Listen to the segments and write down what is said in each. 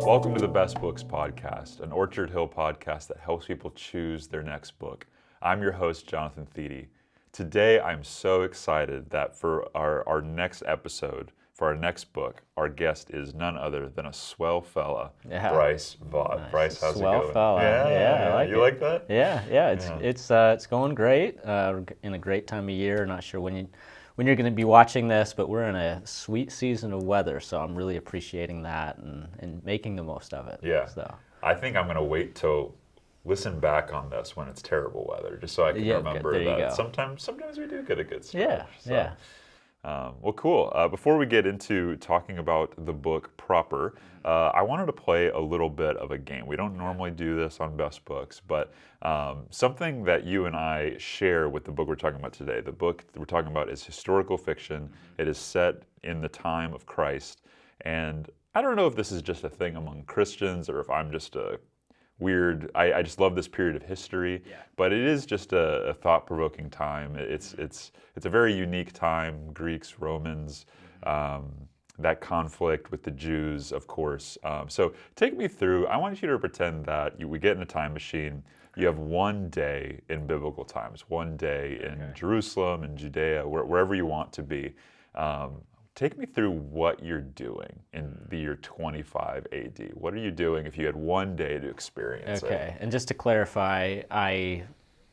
Welcome to the Best Books Podcast, an Orchard Hill podcast that helps people choose their next book. I'm your host, Jonathan Thede. Today, I'm so excited that for our next episode, for our next book, our guest is none other than a swell fella, Bryce Vaught. Nice. Bryce, how's Swell it going? Fella. Yeah, I like you it. like that? Yeah. It's going great. In a great time of year. Not sure when you're going to be watching this, but we're in a sweet season of weather, so I'm really appreciating that and making the most of it. Yeah. So I think I'm going to wait till listen back on this when it's terrible weather, just so I can remember there you that go. sometimes we do get a good stretch. Yeah. Well, cool. Before we get into talking about the book proper, I wanted to play a little bit of a game. We don't normally do this on Best Books, but something that you and I share with the book we're talking about today. The book that we're talking about is historical fiction. It is set in the time of Christ. And I don't know if this is just a thing among Christians or if I'm just a weird, I just love this period of history, but it is just a thought-provoking time. It's a very unique time. Greeks, Romans, that conflict with the Jews, of course. So take me through. I want you to pretend that we get in a time machine. You have one day in biblical times, one day in Jerusalem and Judea, wherever you want to be. Take me through what you're doing in the year 25 AD. What are you doing if you had one day to experience it? Okay, and just to clarify, I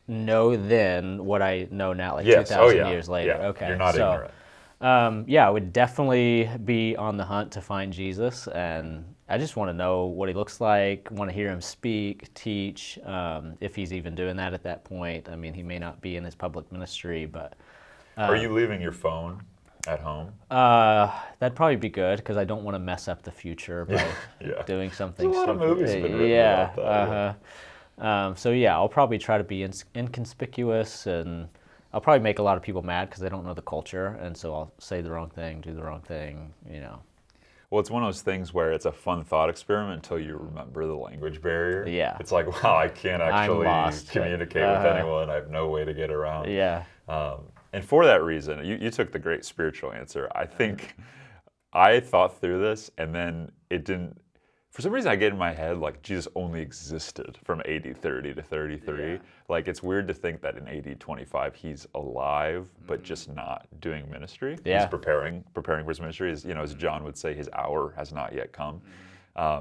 know then what I know now, like Yes. 2,000 years later. Yeah. Okay, You're not ignorant. I would definitely be on the hunt to find Jesus, and I just want to know what he looks like, want to hear him speak, teach, if he's even doing that at that point. I mean, he may not be in his public ministry, but... Are you leaving your phone at home? That'd probably be good, because I don't want to mess up the future by doing something There's a lot of stupid. movies have been written about that. I'll probably try to be inconspicuous, and I'll probably make a lot of people mad because they don't know the culture, and so I'll say the wrong thing, do the wrong thing, Well, it's one of those things where it's a fun thought experiment until you remember the language barrier. Yeah. It's like, wow, I can't actually lost. communicate with anyone. I have no way to get around. Yeah. And for that reason, you took the great spiritual answer. I think I thought through this, and then it didn't. For some reason, I get in my head like Jesus only existed from AD 30 to 33. Like, it's weird to think that in AD 25 he's alive, but just not doing ministry. Yeah. He's preparing for his ministry. As John would say, his hour has not yet come.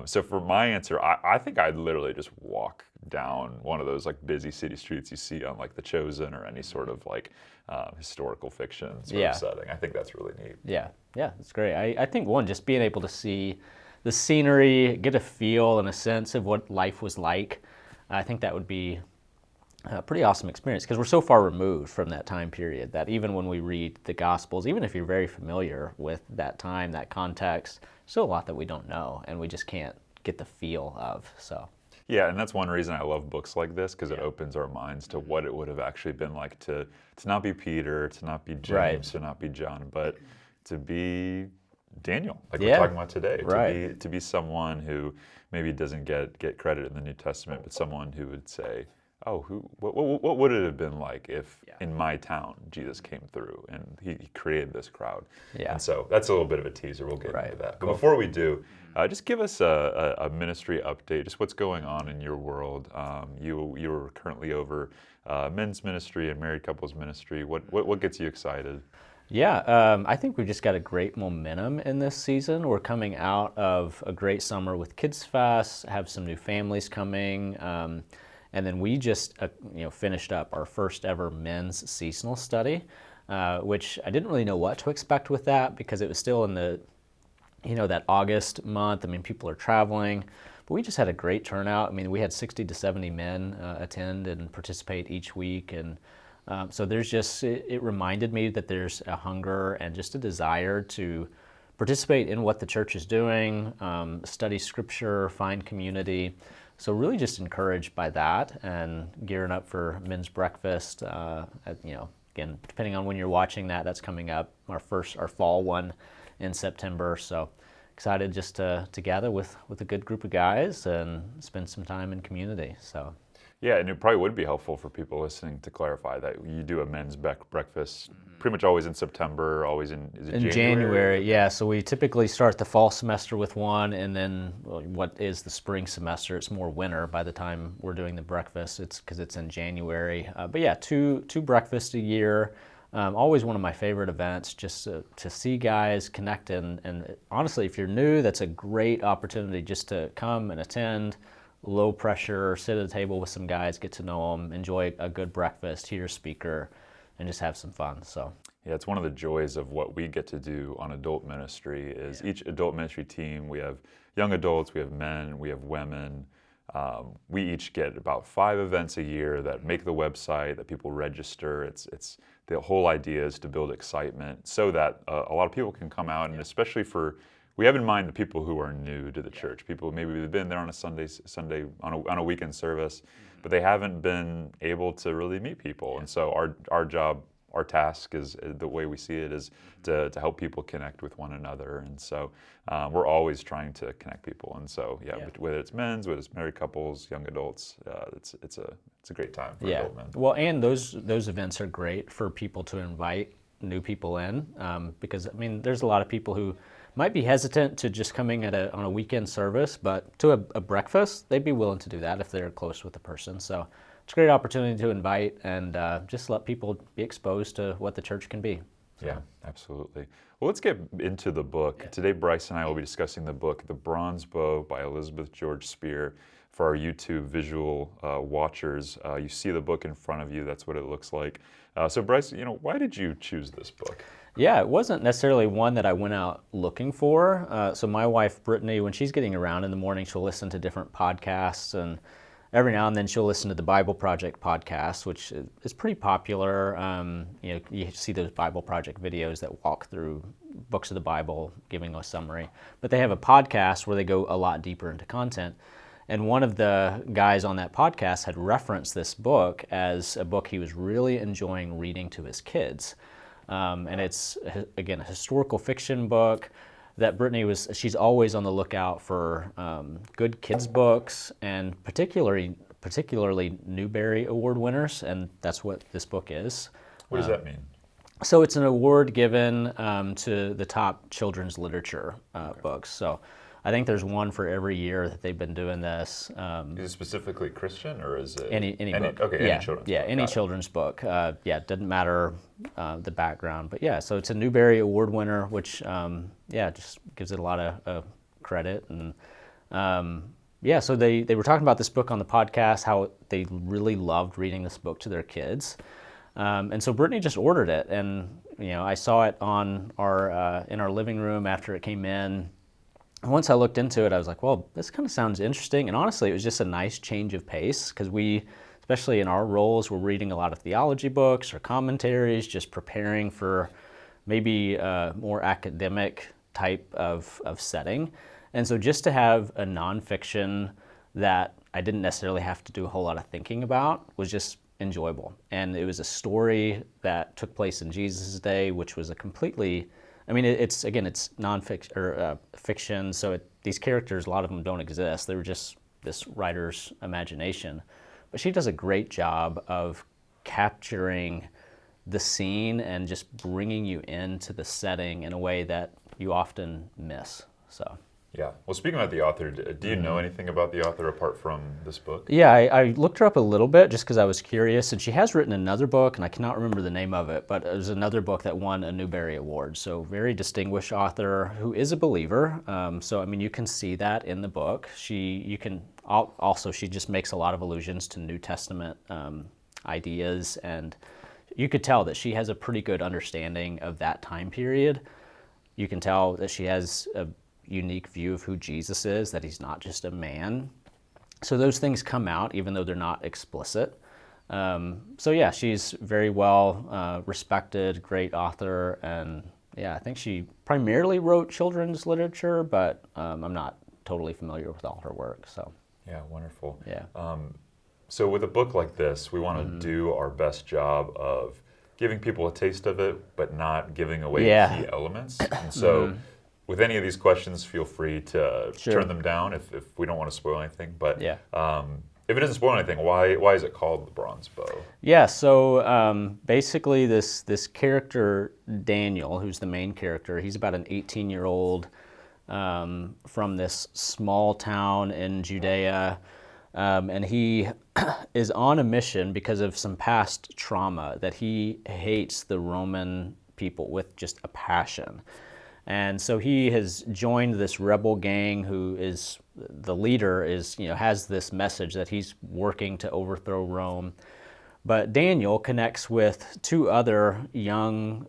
So for my answer, I think I'd literally just walk down one of those like busy city streets you see on like The Chosen or any sort of like historical fiction sort of setting. I think that's really neat. Yeah, it's great. I think just being able to see the scenery, get a feel and a sense of what life was like, I think that would be a pretty awesome experience, because we're so far removed from that time period that even when we read the Gospels, even if you're very familiar with that time, that context, still a lot that we don't know and we just can't get the feel of. So. Yeah, and that's one reason I love books like this, because it opens our minds to what it would have actually been like to not be Peter, to not be James, to not be John, but to be Daniel, like we're talking about today, to be someone who maybe doesn't get credit in the New Testament, but someone who would say, what would it have been like if in my town Jesus came through and he created this crowd? Yeah. And so that's a little bit of a teaser. We'll get into that. But before we do, just give us a ministry update, just what's going on in your world. You're currently over men's ministry and married couples ministry. What gets you excited? Yeah, I think we've just got a great momentum in this season. We're coming out of a great summer with Kids Fest, have some new families coming, and then we just finished up our first ever men's seasonal study, which I didn't really know what to expect with that, because it was still in the that August month. I mean, people are traveling, but we just had a great turnout. I mean, we had 60 to 70 men attend and participate each week, and so there's just, it reminded me that there's a hunger and just a desire to participate in what the church is doing, study scripture, find community. So really just encouraged by that, and gearing up for men's breakfast. Again, depending on when you're watching that's coming up, our fall one in September. So excited just to gather with a good group of guys and spend some time in community. So. Yeah, and it probably would be helpful for people listening to clarify that you do a men's breakfast pretty much always in September, always is it In January, yeah. So we typically start the fall semester with one, and then what is the spring semester? It's more winter by the time we're doing the breakfast. It's because it's in January. But yeah, two breakfasts a year. Always one of my favorite events, just to see guys connect. And honestly, if you're new, that's a great opportunity just to come and attend. Low pressure, sit at a table with some guys, get to know them, enjoy a good breakfast, hear a speaker, and just have some fun. So yeah, it's one of the joys of what we get to do on adult ministry is each adult ministry team, we have young adults, we have men, we have women. We each get about 5 events a year that make the website, that people register. It's the whole idea is to build excitement so that a lot of people can come out, and especially we have in mind the people who are new to the church, people who maybe they've been there on a Sunday on a weekend service, but they haven't been able to really meet people. And so our job, our task is, the way we see it, is to help people connect with one another. And so we're always trying to connect people. And so whether it's men's, whether it's married couples, young adults, it's a great time for adult men. Well, and those events are great for people to invite new people in, because I mean there's a lot of people who might be hesitant to just coming on a weekend service, but to a breakfast, they'd be willing to do that if they're close with the person. So it's a great opportunity to invite and just let people be exposed to what the church can be. So. Yeah, absolutely. Well, let's get into the book. Yeah. Today, Bryce and I will be discussing the book, The Bronze Bow by Elizabeth George Speare. For our YouTube visual watchers, you see the book in front of you. That's what it looks like. So Bryce, why did you choose this book? Yeah, it wasn't necessarily one that I went out looking for. So my wife, Brittany, when she's getting around in the morning, she'll listen to different podcasts, and every now and then she'll listen to the Bible Project podcast, which is pretty popular. You see those Bible Project videos that walk through books of the Bible, giving a summary. But they have a podcast where they go a lot deeper into content. And one of the guys on that podcast had referenced this book as a book he was really enjoying reading to his kids. And it's, again, a historical fiction book that she's always on the lookout for good kids books, and particularly Newbery Award winners, and that's what this book is. What does that mean? So it's an award given to the top children's literature books. So I think there's one for every year that they've been doing this. Is it specifically Christian, or is it any book? Okay, yeah, any children's book. Any children's book. It doesn't matter the background, but yeah. So it's a Newbery Award winner, which just gives it a lot of credit. And so they were talking about this book on the podcast, how they really loved reading this book to their kids, and so Brittany just ordered it, and I saw it on in our living room after it came in. Once I looked into it, I was like, well, this kind of sounds interesting. And honestly, it was just a nice change of pace, because we, especially in our roles, we're reading a lot of theology books or commentaries, just preparing for maybe a more academic type of setting. And so just to have a nonfiction that I didn't necessarily have to do a whole lot of thinking about was just enjoyable. And it was a story that took place in Jesus' day, which was it's nonfiction or fiction, so these characters, a lot of them don't exist. They were just this writer's imagination. But she does a great job of capturing the scene and just bringing you into the setting in a way that you often miss. So. Yeah. Well, speaking about the author, do you know anything about the author apart from this book? Yeah, I looked her up a little bit just because I was curious, and she has written another book, and I cannot remember the name of it, but it was another book that won a Newbery Award. So very distinguished author who is a believer. You can see that in the book. She just makes a lot of allusions to New Testament ideas, and you could tell that she has a pretty good understanding of that time period. You can tell that she has a unique view of who Jesus is, that he's not just a man. So those things come out even though they're not explicit. She's very well respected, great author, and I think she primarily wrote children's literature, but I'm not totally familiar with all her work. So yeah, wonderful. Yeah. So with a book like this, we want to do our best job of giving people a taste of it, but not giving away key elements. And so with any of these questions, feel free to turn them down if we don't want to spoil anything. But If it doesn't spoil anything, why is it called the bronze bow? Yeah, so basically this character, Daniel, who's the main character, he's about an 18-year-old from this small town in Judea, and he is on a mission because of some past trauma that he hates the Roman people with just a passion. And so he has joined this rebel gang who is, the leader is, has this message that he's working to overthrow Rome. But Daniel connects with two other young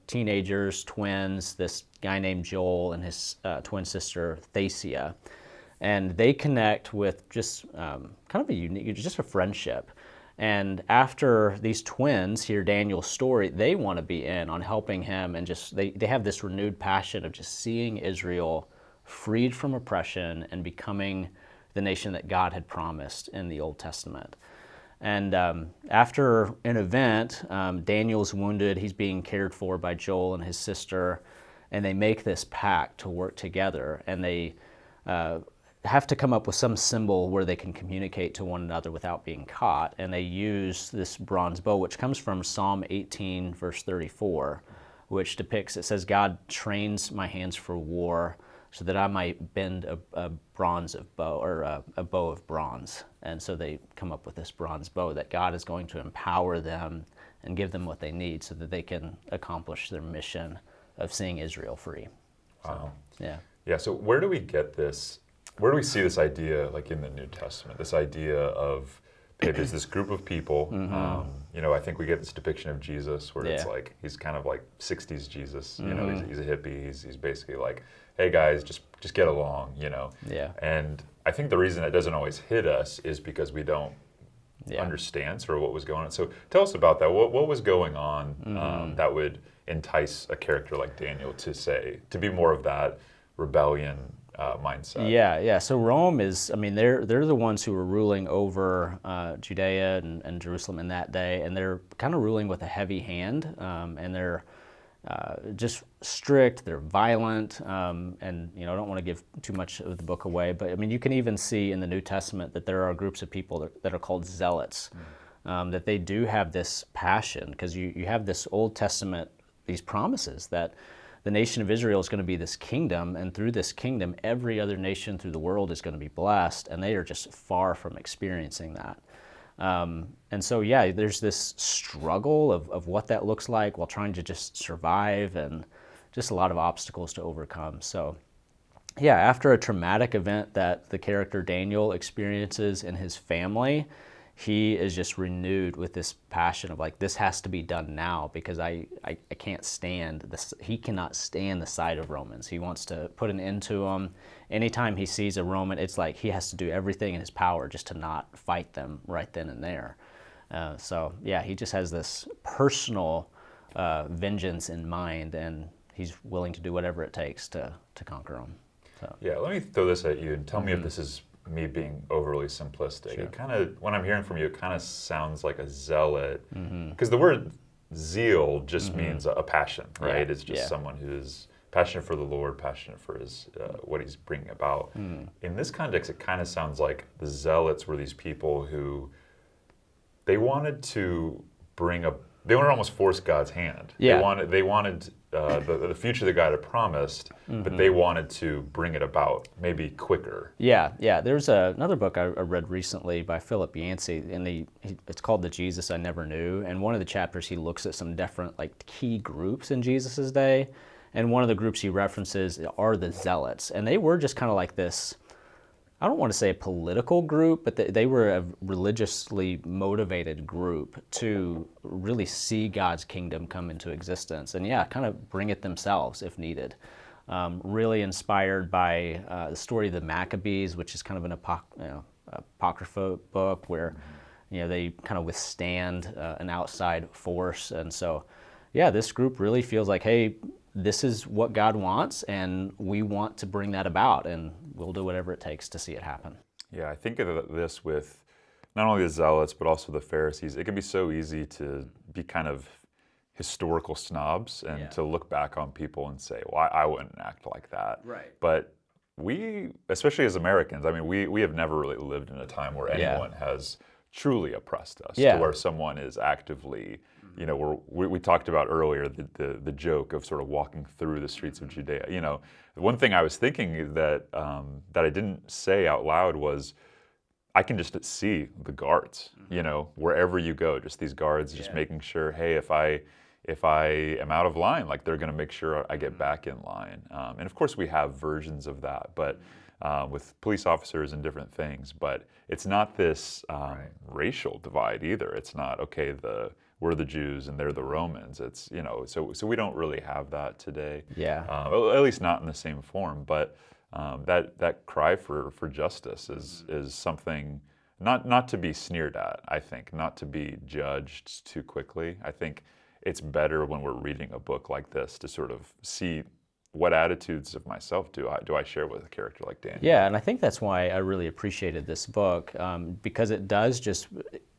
teenagers, twins, this guy named Joel and his twin sister Thasia. And they connect with just kind of a unique, just a friendship. And after these twins hear Daniel's story, they want to be in on helping him, and just they have this renewed passion of just seeing Israel freed from oppression and becoming the nation that God had promised in the Old Testament. And after an event, Daniel's wounded, he's being cared for by Joel and his sister, and they make this pact to work together, and they have to come up with some symbol where they can communicate to one another without being caught. And they use this bronze bow, which comes from Psalm 18, verse 34, which depicts, it says, God trains my hands for war so that I might bend a bronze of bow, or a bow of bronze. And so they come up with this bronze bow that God is going to empower them and give them what they need so that they can accomplish their mission of seeing Israel free. Wow. So, yeah. Yeah, so where do we get this? Where do we see this idea, like in the New Testament, this idea of, hey, there's this group of people, I think we get this depiction of Jesus where it's like, he's kind of like 60s Jesus, he's a hippie, he's basically like, hey guys, just get along, Yeah. And I think the reason that doesn't always hit us is because we don't understand sort of what was going on. So tell us about that. What was going on that would entice a character like Daniel to be more of that rebellion mindset? Yeah. So Rome is, they're the ones who were ruling over Judea and Jerusalem in that day, and they're kind of ruling with a heavy hand, and they're just strict, they're violent, and I don't want to give too much of the book away, but you can even see in the New Testament that there are groups of people that are called zealots, that they do have this passion, because you have this Old Testament, these promises that the nation of Israel is going to be this kingdom, and through this kingdom, every other nation through the world is going to be blessed, and they are just far from experiencing that. And so, there's this struggle of what that looks like while trying to just survive, and just a lot of obstacles to overcome. So, after a traumatic event that the character Daniel experiences in his family, he is just renewed with this passion of like, this has to be done now, because I can't stand this. He cannot stand the sight of Romans. He wants to put an end to them. Anytime he sees a Roman, it's like he has to do everything in his power just to not fight them right then and there. He just has this personal vengeance in mind, and he's willing to do whatever it takes to conquer them. So. Yeah, let me throw this at you and tell me if this is me being overly simplistic. Sure. It kind of, when I'm hearing from you, it kind of sounds like a zealot, because the word zeal just means a passion, right? It's just someone who's passionate for the Lord, passionate for his what he's bringing about. In this context, it kind of sounds like the zealots were these people who they wanted to they wanted to almost force God's hand. Yeah. They wanted the future that God had promised, but they wanted to bring it about maybe quicker. Yeah. There's another book I read recently by Philip Yancey, and it's called The Jesus I Never Knew. And one of the chapters, he looks at some different key groups in Jesus' day, and one of the groups he references are the zealots, and they were just kind of like this. I don't want to say a political group, but they were a religiously motivated group to really see God's kingdom come into existence and, kind of bring it themselves if needed. Really inspired by the story of the Maccabees, which is kind of an apocrypha book where, they kind of withstand an outside force. And so, this group really feels like, hey, this is what God wants, and we want to bring that about, and we'll do whatever it takes to see it happen. Yeah, I think of this with not only the zealots, but also the Pharisees. It can be so easy to be kind of historical snobs and to look back on people and say, well, I wouldn't act like that. Right. But we, especially as Americans, I mean, we have never really lived in a time where Yeah. anyone has truly oppressed us, Yeah. to where someone is actively, you know, we talked about earlier the joke of sort of walking through the streets of Judea. You know, one thing I was thinking that that I didn't say out loud was, I can just see the guards, you know, wherever you go, just these guards just making sure, hey, if I am out of line, like they're going to make sure I get back in line. And of course we have versions of that, but with police officers and different things, but it's not this racial divide either. It's not, okay, we're the Jews and they're the Romans. It's, you know, so we don't really have that today. Yeah. At least not in the same form, but that cry for justice is something not to be sneered at, I think, not to be judged too quickly. I think it's better when we're reading a book like this to sort of see what attitudes of myself do I share with a character like Daniel. Yeah, and I think that's why I really appreciated this book, because it does just,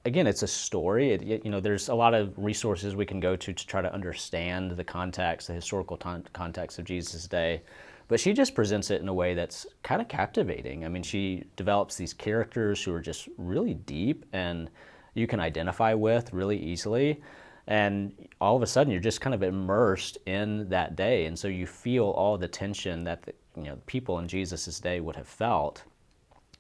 again, it's a story. You know, there's a lot of resources we can go to try to understand the context, the historical context of Jesus' day. But she just presents it in a way that's kind of captivating. I mean, she develops these characters who are just really deep and you can identify with really easily. And all of a sudden, you're just kind of immersed in that day. And so you feel all the tension that the people in Jesus' day would have felt,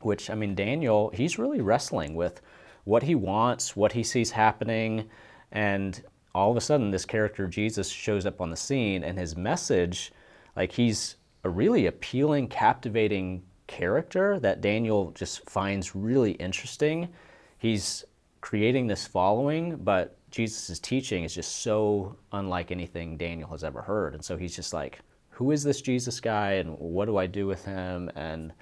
which, I mean, Daniel, he's really wrestling with what he wants, what he sees happening. And all of a sudden, this character, Jesus, shows up on the scene, and his message, like, he's a really appealing, captivating character that Daniel just finds really interesting. He's creating this following, but Jesus' teaching is just so unlike anything Daniel has ever heard. And so he's just like, who is this Jesus guy and what do I do with him? And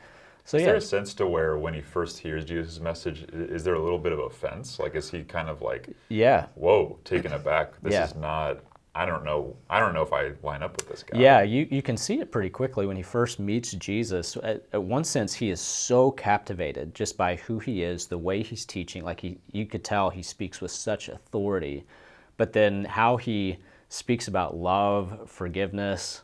so, Is there a sense to where when he first hears Jesus' message, is there a little bit of offense? Like, is he kind of like, whoa, taken aback? This is not, I don't know if I line up with this guy. Yeah, you can see it pretty quickly when he first meets Jesus. At one sense, he is so captivated just by who he is, the way he's teaching. Like, you could tell he speaks with such authority. But then how he speaks about love, forgiveness,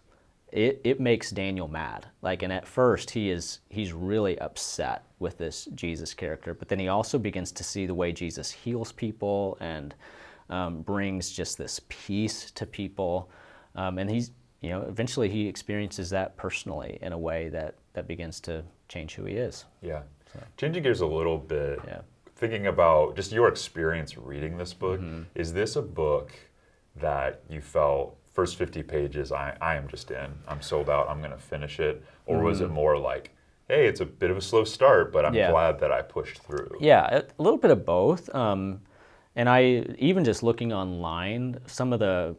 it makes Daniel mad. Like, and at first he's really upset with this Jesus character. But then he also begins to see the way Jesus heals people and brings just this peace to people, and he's, eventually he experiences that personally in a way that begins to change who he is. Yeah. So. Changing gears a little bit, thinking about just your experience reading this book, is this a book that you felt first 50 pages, I am just in, I'm sold out, I'm going to finish it, or was it more like, hey, it's a bit of a slow start, but I'm glad that I pushed through? Yeah, a little bit of both. And I, even just looking online, some of the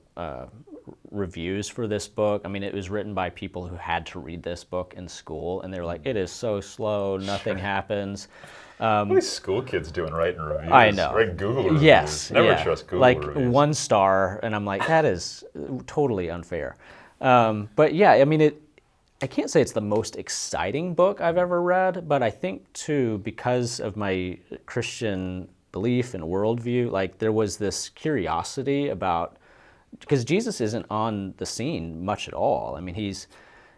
reviews for this book, I mean, it was written by people who had to read this book in school, and they were like, it is so slow, nothing happens. What are these school kids doing writing reviews? I know. Writing Google reviews. Yes. Never trust Google reviews. Like 1 star, and I'm like, that is totally unfair. But yeah, I mean, I can't say it's the most exciting book I've ever read, but I think too, because of my Christian belief and worldview, like there was this curiosity about, because Jesus isn't on the scene much at all. I mean,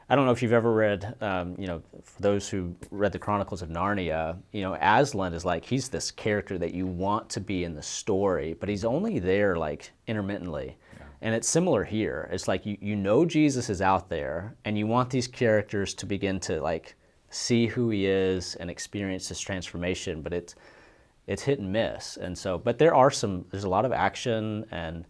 I don't know if you've ever read, for those who read the Chronicles of Narnia, Aslan is like, he's this character that you want to be in the story, but he's only there like intermittently. Yeah. And it's similar here. It's like, you know Jesus is out there and you want these characters to begin to like see who he is and experience his transformation, but it's hit and miss. And so, but there's a lot of action and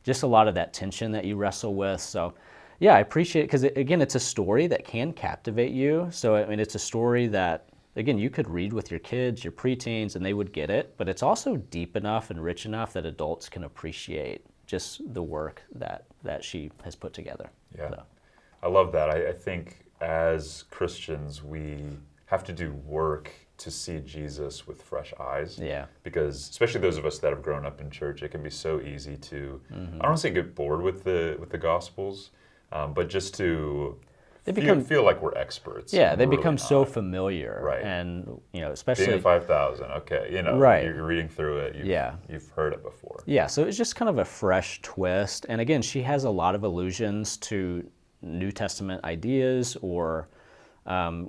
just a lot of that tension that you wrestle with. So yeah, I appreciate it because, again, it's a story that can captivate you. So, I mean, it's a story that, again, you could read with your kids, your preteens, and they would get it. But it's also deep enough and rich enough that adults can appreciate just the work that she has put together. Yeah, so. I love that. I think as Christians, we have to do work to see Jesus with fresh eyes. Yeah. Because especially those of us that have grown up in church, it can be so easy to, I don't want to say get bored with the Gospels, but just to feel like we're experts. Yeah, they become so familiar. Right. And, especially... Being 5,000, okay, right. You're reading through it, you've heard it before. Yeah, so it's just kind of a fresh twist. And again, she has a lot of allusions to New Testament ideas or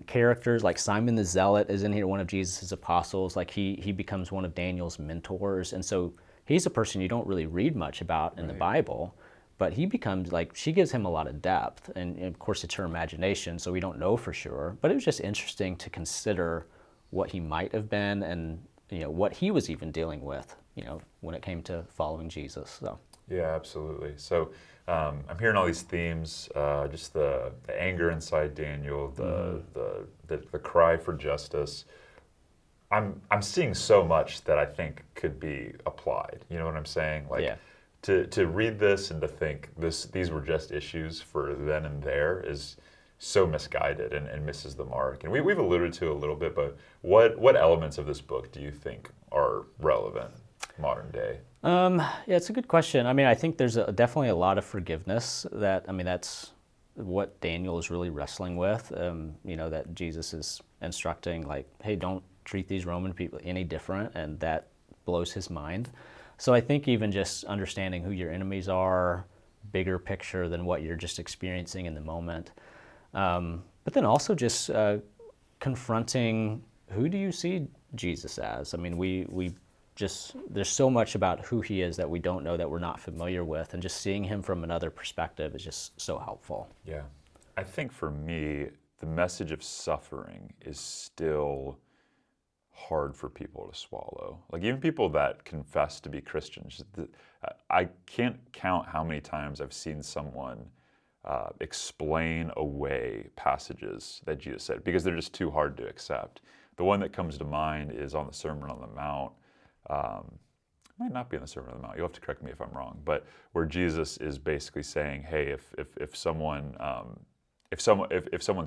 Characters like Simon the Zealot is in here, one of Jesus' apostles. Like he becomes one of Daniel's mentors. And so he's a person you don't really read much about in the Bible, but he becomes like, she gives him a lot of depth. And of course it's her imagination, so we don't know for sure. But it was just interesting to consider what he might have been and what he was even dealing with, when it came to following Jesus. So. Yeah, absolutely. So I'm hearing all these themes, just the anger inside Daniel, the cry for justice. I'm seeing so much that I think could be applied. You know what I'm saying? Like to read this and to think these were just issues for then and there is so misguided and misses the mark. And we've alluded to it a little bit, but what elements of this book do you think are relevant modern day? Yeah, it's a good question. I mean, I think there's definitely a lot of forgiveness that's what Daniel is really wrestling with. That Jesus is instructing, like, hey, don't treat these Roman people any different, and that blows his mind. So I think even just understanding who your enemies are, bigger picture than what you're just experiencing in the moment. But then also just confronting, who do you see Jesus as? I mean, there's so much about who he is that we don't know, that we're not familiar with, and just seeing him from another perspective is just so helpful. Yeah. I think for me, the message of suffering is still hard for people to swallow. Like even people that confess to be Christians, I can't count how many times I've seen someone explain away passages that Jesus said because they're just too hard to accept. The one that comes to mind is on the Sermon on the Mount. It might not be in the Sermon on the Mount. You'll have to correct me if I'm wrong. But where Jesus is basically saying, "Hey, if someone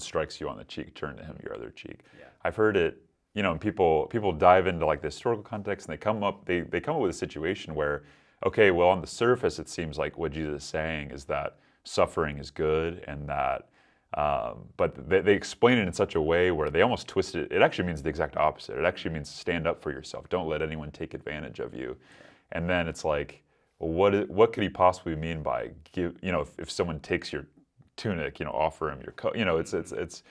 strikes you on the cheek, turn to him your other cheek." Yeah. I've heard it. And people dive into like the historical context, and they come up with a situation where, okay, well, on the surface, it seems like what Jesus is saying is that suffering is good, and that, but they explain it in such a way where they almost twist it. It actually means the exact opposite. It actually means stand up for yourself. Don't let anyone take advantage of you. And then it's like, well, what could he possibly mean by if someone takes your tunic, offer him your coat. It's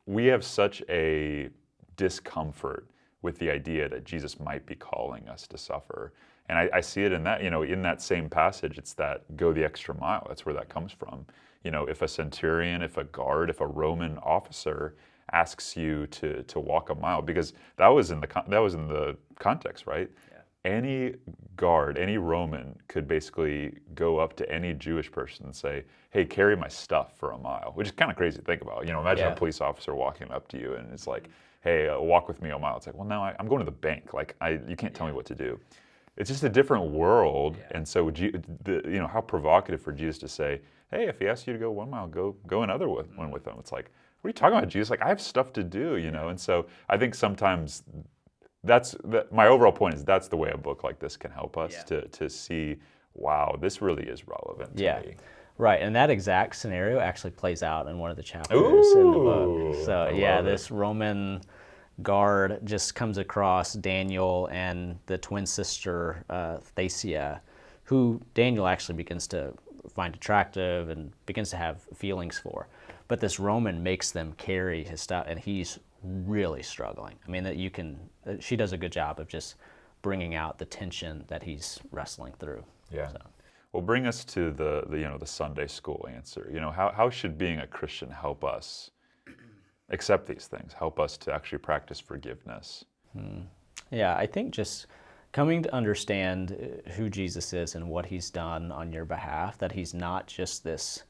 we have such a discomfort with the idea that Jesus might be calling us to suffer. And I see it in that, in that same passage, it's that go the extra mile. That's where that comes from. If a centurion, if a guard, if a Roman officer asks you to walk a mile, because that was in the context, right? Yeah. Any guard, any Roman could basically go up to any Jewish person and say, hey, carry my stuff for a mile, which is kind of crazy to think about. Imagine a police officer walking up to you and it's like, hey, walk with me a mile. It's like, well, no, I'm going to the bank. Like, you can't tell me what to do. It's just a different world. Yeah. And so, how provocative for Jesus to say, hey, if he asks you to go 1 mile, go another one with them. It's like, what are you talking about, Jesus? Like, I have stuff to do, And so I think sometimes my overall point is that's the way a book like this can help us to see, wow, this really is relevant to me. Right, and that exact scenario actually plays out in one of the chapters in the book. So this Roman guard just comes across Daniel and the twin sister Thasia, who Daniel actually begins to find attractive and begins to have feelings for. But this Roman makes them carry his stuff, and he's really struggling. I mean, she does a good job of just bringing out the tension that he's wrestling through. Yeah. So. Well, bring us to the Sunday school answer. How should being a Christian help us accept these things, help us to actually practice forgiveness? Yeah, I think just coming to understand who Jesus is and what he's done on your behalf, that he's not just this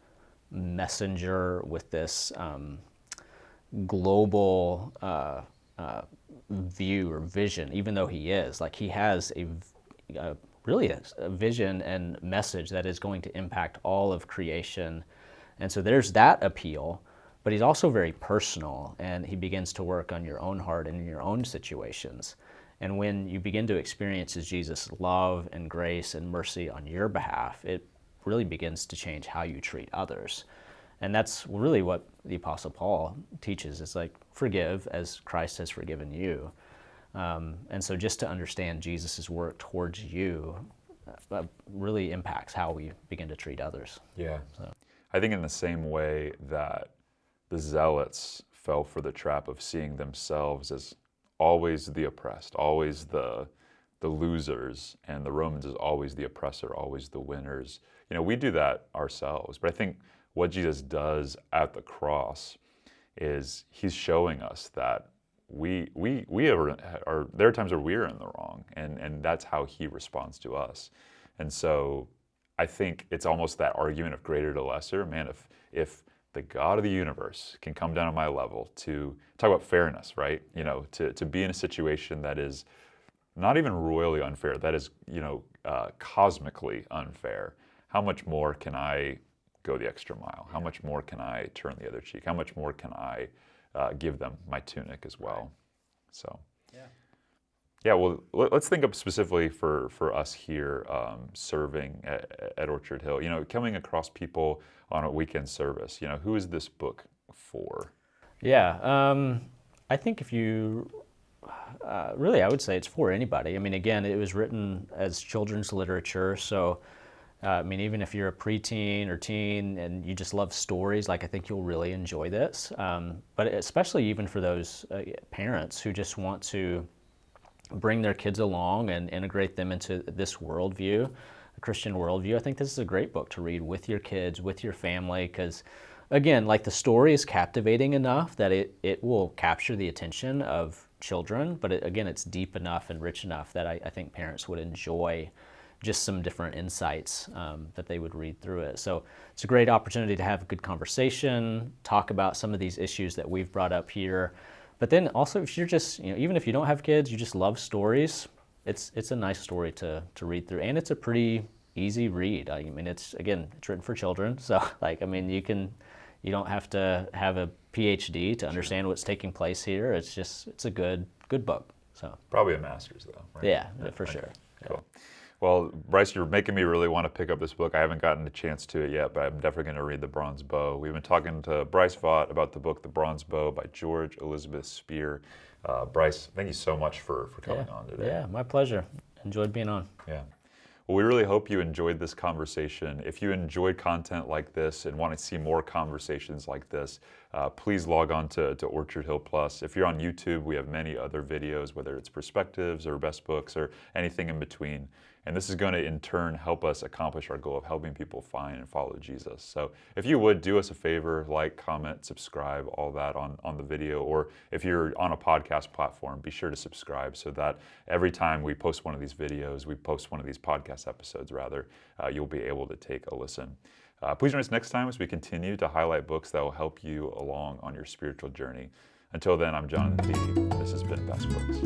messenger with this global view or vision, even though he is. Like, he has really a vision and message that is going to impact all of creation. And so there's that appeal, but he's also very personal, and he begins to work on your own heart and in your own situations. And when you begin to experience Jesus' love and grace and mercy on your behalf, it really begins to change how you treat others. And that's really what the Apostle Paul teaches. It's like, forgive as Christ has forgiven you. And so just to understand Jesus' work towards you really impacts how we begin to treat others. Yeah. So. I think in the same way that the Zealots fell for the trap of seeing themselves as always the oppressed, always the losers, and the Romans is always the oppressor, always the winners. We do that ourselves. But I think what Jesus does at the cross is he's showing us that we are there are times where we're in the wrong, and that's how he responds to us. And so I think it's almost that argument of greater to lesser. Man, if the God of the universe can come down to my level to talk about fairness, right? To be in a situation that is not even royally unfair, that is, cosmically unfair, how much more can I go the extra mile? How much more can I turn the other cheek? How much more can I give them my tunic as well? Right. So, yeah. Well, let's think of specifically for us here serving at Orchard Hill. Coming across people on a weekend service. Who is this book for? Yeah, I think if you really, I would say it's for anybody. I mean, again, it was written as children's literature, so. Even if you're a preteen or teen and you just love stories, I think you'll really enjoy this. But especially even for those parents who just want to bring their kids along and integrate them into this worldview, a Christian worldview, I think this is a great book to read with your kids, with your family, because again, the story is captivating enough that it will capture the attention of children, but it's deep enough and rich enough that I think parents would enjoy just some different insights that they would read through it. So it's a great opportunity to have a good conversation, talk about some of these issues that we've brought up here. But then also, if you're just, even if you don't have kids, you just love stories, it's a nice story to read through. And it's a pretty easy read. It's written for children. So you don't have to have a PhD to understand what's taking place here. It's a good book. So probably a master's though, right? Yeah, for sure. Cool. Well, Bryce, you're making me really want to pick up this book. I haven't gotten a chance to it yet, but I'm definitely going to read The Bronze Bow. We've been talking to Bryce Vaught about the book The Bronze Bow by George Elizabeth Speare. Bryce, thank you so much for coming on today. Yeah, my pleasure. Enjoyed being on. Yeah. Well, we really hope you enjoyed this conversation. If you enjoyed content like this and want to see more conversations like this, please log on to Orchard Hill Plus. If you're on YouTube, we have many other videos, whether it's perspectives or best books or anything in between. And this is going to, in turn, help us accomplish our goal of helping people find and follow Jesus. So if you would, do us a favor, like, comment, subscribe, all that on the video. Or if you're on a podcast platform, be sure to subscribe so that every time we post one of these videos, we post one of these podcast episodes, rather, you'll be able to take a listen. Please join us next time as we continue to highlight books that will help you along on your spiritual journey. Until then, I'm Jonathan Beatty. This has been Best Books.